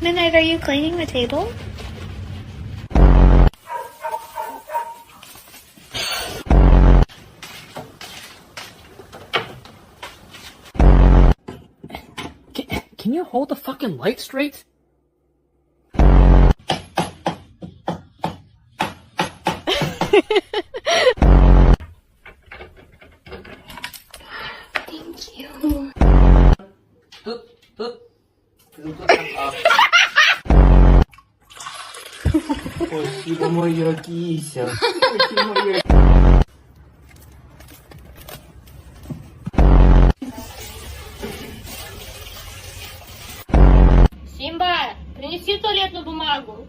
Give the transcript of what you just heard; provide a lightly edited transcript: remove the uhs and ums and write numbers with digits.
Midnight, are you cleaning the table? Can you hold the fucking light straight? Thank you. Спасибо, моя кися. Симба, принеси туалетную бумагу.